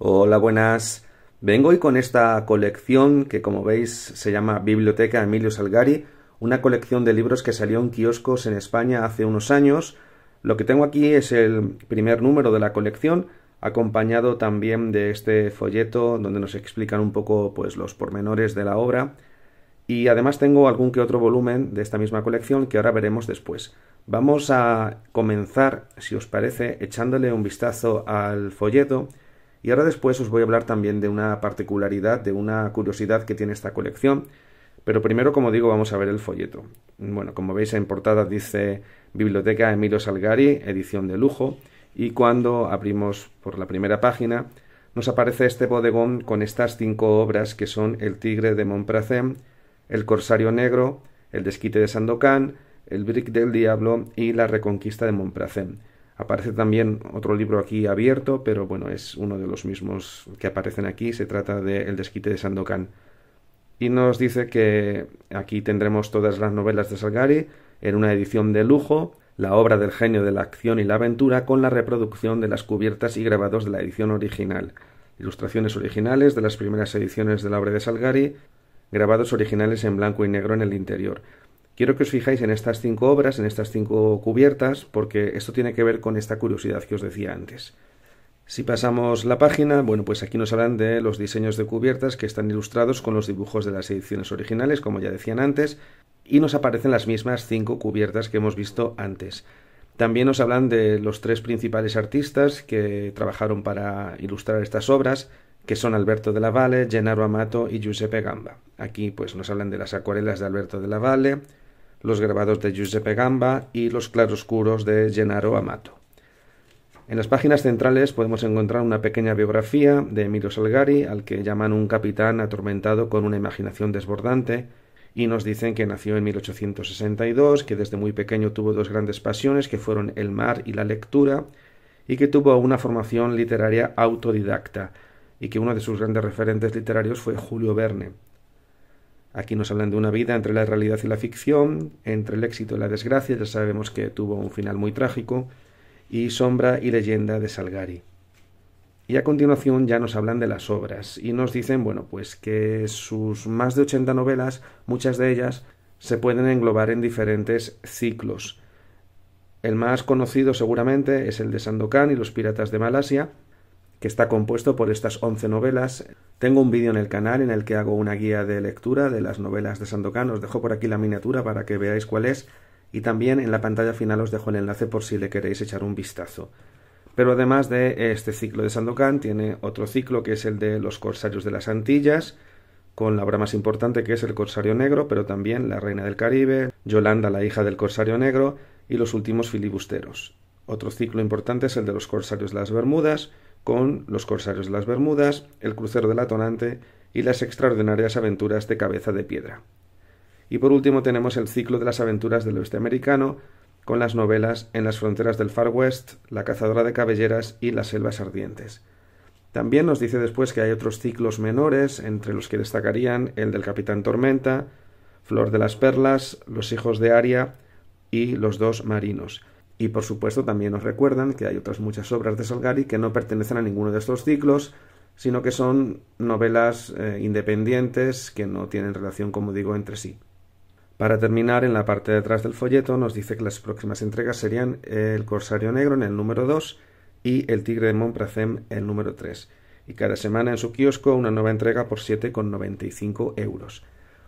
Hola, buenas. Vengo hoy con esta colección que, como veis, se llama Biblioteca Emilio Salgari, una colección de libros que salió en kioscos en España hace unos años. Lo que tengo aquí es el primer número de la colección, acompañado también de este folleto donde nos explican un poco, pues, los pormenores de la obra. Y además tengo algún que otro volumen de esta misma colección que ahora veremos después. Vamos a comenzar, si os parece, echándole un vistazo al folleto. Y ahora después os voy a hablar también de una particularidad, de una curiosidad que tiene esta colección. Pero primero, como digo, vamos a ver el folleto. Bueno, como veis en portada dice Biblioteca Emilio Salgari, edición de lujo. Y cuando abrimos por la primera página, nos aparece este bodegón con estas 5 obras que son El Tigre de Montparnasse, El Corsario Negro, El Desquite de Sandokan, El Brick del Diablo y La Reconquista de Montparnasse. Aparece también otro libro aquí abierto, pero bueno, es uno de los mismos que aparecen aquí. Se trata de El Desquite de Sandokan. Y nos dice que aquí tendremos todas las novelas de Salgari en una edición de lujo, la obra del genio de la acción y la aventura con la reproducción de las cubiertas y grabados de la edición original, ilustraciones originales de las primeras ediciones de la obra de Salgari, grabados originales en blanco y negro en el interior. Quiero que os fijáis en estas 5 obras, en estas 5 cubiertas, porque esto tiene que ver con esta curiosidad que os decía antes. Si pasamos la página, bueno, pues aquí nos hablan de los diseños de cubiertas que están ilustrados con los dibujos de las ediciones originales, como ya decían antes, y nos aparecen las mismas 5 cubiertas que hemos visto antes. También nos hablan de los 3 principales artistas que trabajaron para ilustrar estas obras, que son Alberto de la Valle, Gennaro Amato y Giuseppe Gamba. Aquí pues nos hablan de las acuarelas de Alberto de la Valle, los grabados de Giuseppe Gamba y los claroscuros de Gennaro Amato. En las páginas centrales podemos encontrar una pequeña biografía de Emilio Salgari, al que llaman un capitán atormentado con una imaginación desbordante, y nos dicen que nació en 1862, que desde muy pequeño tuvo 2 grandes pasiones, que fueron el mar y la lectura, y que tuvo una formación literaria autodidacta, y que uno de sus grandes referentes literarios fue Julio Verne. Aquí nos hablan de una vida entre la realidad y la ficción, entre el éxito y la desgracia, ya sabemos que tuvo un final muy trágico, y Sombra y leyenda de Salgari. Y a continuación ya nos hablan de las obras, y nos dicen, bueno, pues que sus más de 80 novelas, muchas de ellas, se pueden englobar en diferentes ciclos. El más conocido seguramente es el de Sandokan y los piratas de Malasia, que está compuesto por estas 11 novelas. Tengo un vídeo en el canal en el que hago una guía de lectura de las novelas de Sandokan. Os dejo por aquí la miniatura para que veáis cuál es, y también en la pantalla final os dejo el enlace por si le queréis echar un vistazo. Pero además de este ciclo de Sandokan, tiene otro ciclo que es el de los corsarios de las Antillas, con la obra más importante que es El Corsario Negro, pero también La Reina del Caribe, Yolanda, la hija del Corsario Negro, y los últimos filibusteros. Otro ciclo importante es el de los corsarios de las Bermudas, con los corsarios de las Bermudas, el crucero del Atonante y las extraordinarias aventuras de Cabeza de Piedra. Y por último tenemos el ciclo de las aventuras del oeste americano, con las novelas En las fronteras del Far West, La cazadora de cabelleras y Las selvas ardientes. También nos dice después que hay otros ciclos menores, entre los que destacarían el del Capitán Tormenta, Flor de las Perlas, Los hijos de Aria y Los dos marinos. Y por supuesto también nos recuerdan que hay otras muchas obras de Salgari que no pertenecen a ninguno de estos ciclos, sino que son novelas independientes que no tienen relación, como digo, entre sí. Para terminar, en la parte de atrás del folleto nos dice que las próximas entregas serían El Corsario Negro en el número 2 y El Tigre de Montparnasse el número 3. Y cada semana en su kiosco una nueva entrega por 7,95 €.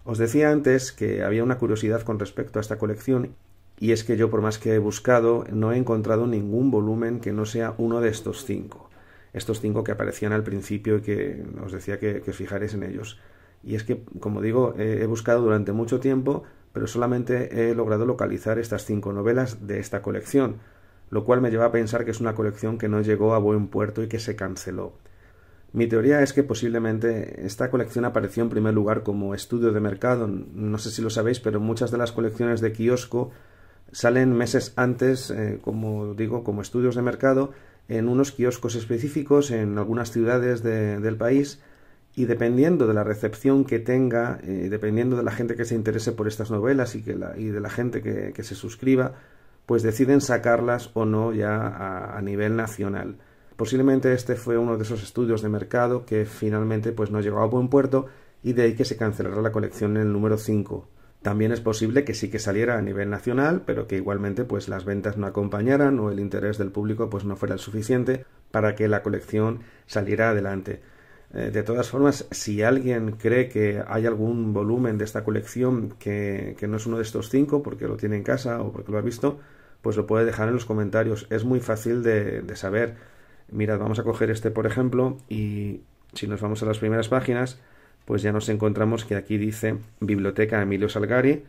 Os decía antes que había una curiosidad con respecto a esta colección, y es que yo, por más que he buscado, no he encontrado ningún volumen que no sea uno de estos 5. Estos 5 que aparecían al principio y que os decía que os fijaréis en ellos. Y es que, como digo, he buscado durante mucho tiempo, pero solamente he logrado localizar estas 5 novelas de esta colección, lo cual me lleva a pensar que es una colección que no llegó a buen puerto y que se canceló. Mi teoría es que posiblemente esta colección apareció en primer lugar como estudio de mercado. No sé si lo sabéis, pero muchas de las colecciones de kiosco salen meses antes, como digo, como estudios de mercado, en unos kioscos específicos en algunas ciudades del país, y dependiendo de la recepción que tenga, dependiendo de la gente que se interese por estas novelas y de la gente que se suscriba, pues deciden sacarlas o no ya a nivel nacional. Posiblemente este fue uno de esos estudios de mercado que finalmente pues no llegó a buen puerto y de ahí que se cancelará la colección en el número 5. También es posible que sí que saliera a nivel nacional, pero que igualmente pues las ventas no acompañaran o el interés del público pues no fuera el suficiente para que la colección saliera adelante. De todas formas, si alguien cree que hay algún volumen de esta colección que no es uno de estos 5 porque lo tiene en casa o porque lo ha visto, pues lo puede dejar en los comentarios. Es muy fácil de saber. Mirad, vamos a coger este por ejemplo y si nos vamos a las primeras páginas, pues ya nos encontramos que aquí dice Biblioteca Emilio Salgari,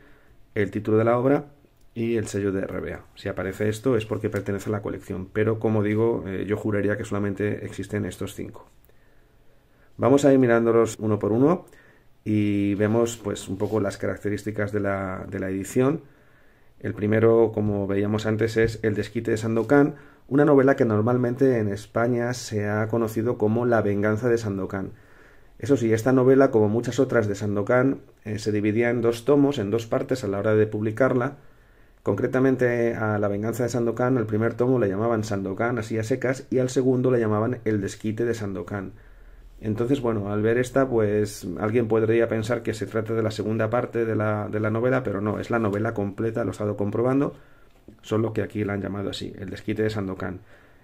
el título de la obra y el sello de RBA. Si aparece esto es porque pertenece a la colección, pero como digo, yo juraría que solamente existen estos 5. Vamos a ir mirándolos uno por uno y vemos pues un poco las características de la edición. El primero, como veíamos antes, es El desquite de Sandokan, una novela que normalmente en España se ha conocido como La venganza de Sandokan. Eso sí, esta novela, como muchas otras de Sandokan, se dividía en 2 tomos, en 2 partes a la hora de publicarla. Concretamente a La venganza de Sandokan, el primer tomo le llamaban Sandokan, así a secas, y al segundo le llamaban El desquite de Sandokan. Entonces, bueno, al ver esta, pues alguien podría pensar que se trata de la segunda parte de la novela, pero no, es la novela completa, lo he estado comprobando, solo que aquí la han llamado así, El desquite de Sandokan.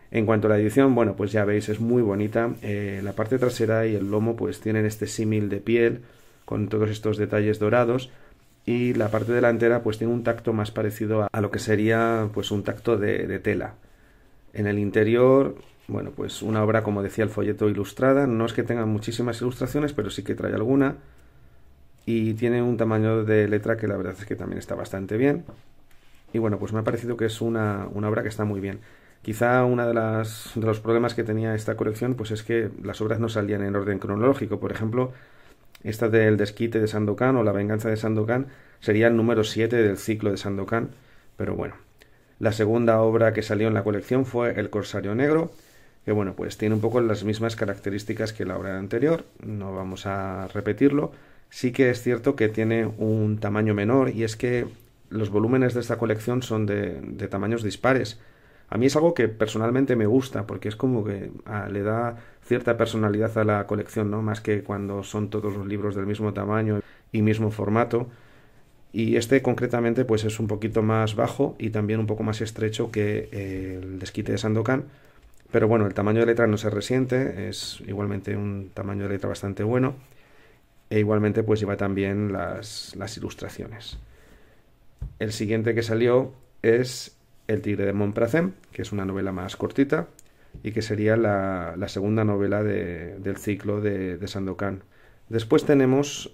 En cuanto a la edición, bueno, pues ya veis, es muy bonita. La parte trasera y el lomo pues tienen este símil de piel, con todos estos detalles dorados, y la parte delantera pues tiene un tacto más parecido a lo que sería pues un tacto de tela. En el interior, bueno, pues una obra, como decía, el folleto ilustrada. No es que tenga muchísimas ilustraciones, pero sí que trae alguna. Y tiene un tamaño de letra que la verdad es que también está bastante bien. Y bueno, pues me ha parecido que es una obra que está muy bien. Quizá uno de los problemas que tenía esta colección pues es que las obras no salían en orden cronológico. Por ejemplo, esta del desquite de Sandokan o La venganza de Sandokan sería el número 7 del ciclo de Sandokan. Pero bueno, la segunda obra que salió en la colección fue El corsario negro, que bueno, pues tiene un poco las mismas características que la obra anterior, no vamos a repetirlo. Sí que es cierto que tiene un tamaño menor y es que los volúmenes de esta colección son de tamaños dispares. A mí es algo que personalmente me gusta porque es como que le da cierta personalidad a la colección, ¿no? Más que cuando son todos los libros del mismo tamaño y mismo formato. Y este concretamente pues es un poquito más bajo y también un poco más estrecho que el desquite de Sandokan. Pero bueno, el tamaño de letra no se resiente, es igualmente un tamaño de letra bastante bueno. E igualmente pues lleva también las ilustraciones. El siguiente que salió es El tigre de Montparnasse, que es una novela más cortita y que sería la segunda novela del ciclo de Sandokan. Después tenemos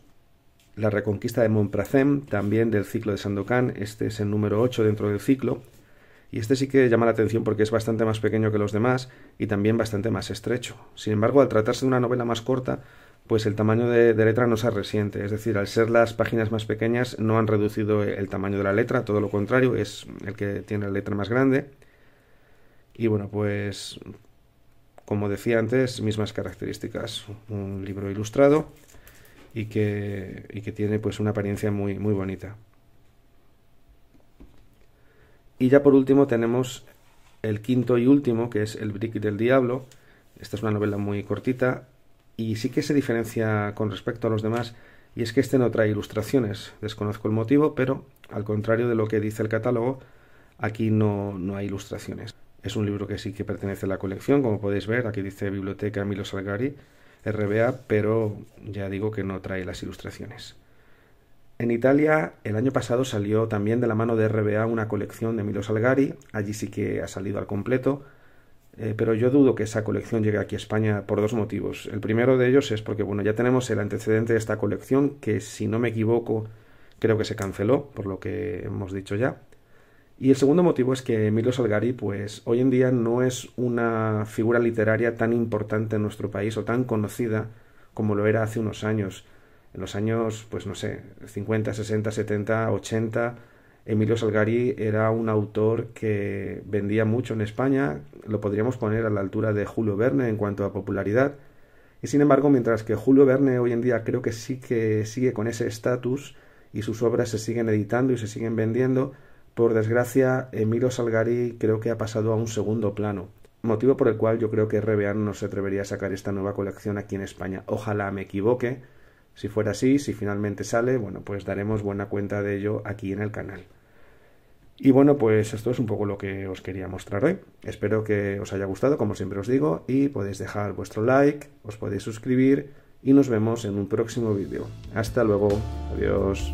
La reconquista de Montparnasse, también del ciclo de Sandokan. Este es el número 8 dentro del ciclo. Y este sí que llama la atención porque es bastante más pequeño que los demás y también bastante más estrecho. Sin embargo, al tratarse de una novela más corta, pues el tamaño de letra no se resiente. Es decir, al ser las páginas más pequeñas no han reducido el tamaño de la letra, todo lo contrario, es el que tiene la letra más grande. Y bueno, pues como decía antes, mismas características. Un libro ilustrado y que tiene pues una apariencia muy, muy bonita. Y ya por último tenemos el quinto y último, que es El brick del diablo. Esta es una novela muy cortita y sí que se diferencia con respecto a los demás, y es que este no trae ilustraciones. Desconozco el motivo, pero al contrario de lo que dice el catálogo, aquí no hay ilustraciones. Es un libro que sí que pertenece a la colección, como podéis ver, aquí dice Biblioteca Emilio Salgari, RBA, pero ya digo que no trae las ilustraciones. En Italia, el año pasado salió también de la mano de RBA una colección de Emilio Salgari, allí sí que ha salido al completo, pero yo dudo que esa colección llegue aquí a España por 2 motivos. El primero de ellos es porque, bueno, ya tenemos el antecedente de esta colección, que si no me equivoco, creo que se canceló, por lo que hemos dicho ya. Y el segundo motivo es que Emilio Salgari, pues hoy en día no es una figura literaria tan importante en nuestro país o tan conocida como lo era hace unos años. En los años, pues no sé, 50, 60, 70, 80, Emilio Salgari era un autor que vendía mucho en España, lo podríamos poner a la altura de Julio Verne en cuanto a popularidad, y sin embargo, mientras que Julio Verne hoy en día creo que sí que sigue con ese estatus y sus obras se siguen editando y se siguen vendiendo, por desgracia, Emilio Salgari creo que ha pasado a un segundo plano. motivo por el cual yo creo que RBA no se atrevería a sacar esta nueva colección aquí en España. Ojalá me equivoque. Si fuera así, si finalmente sale, bueno, pues daremos buena cuenta de ello aquí en el canal. Y bueno, pues esto es un poco lo que os quería mostrar hoy. Espero que os haya gustado, como siempre os digo, y podéis dejar vuestro like, os podéis suscribir y nos vemos en un próximo vídeo. Hasta luego, adiós.